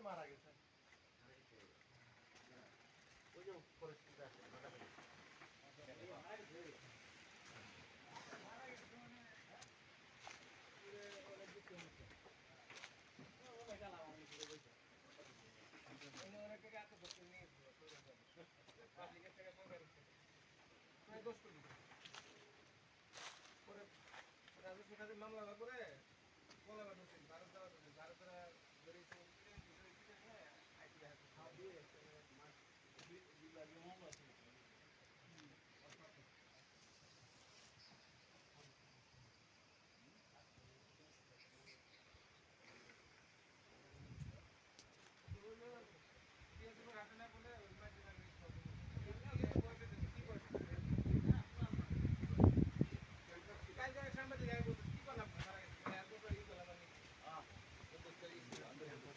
মারা গেছে ওই যে পরিস্থিতি আছে মামলা করে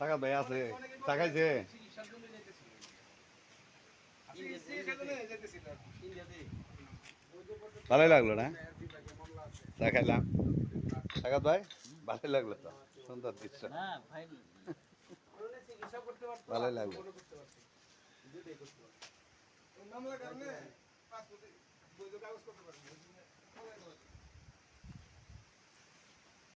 টাকা ভাই আছে টাকাইছে ভালোই লাগলো না চা খাইলাম টাকা ভাই ভালোই লাগলো তো সুন্দর দৃশ্য ভালোই লাগলো মামলার কারণে পাসপোর্ট বৈধ কাগজ করতে পারবেন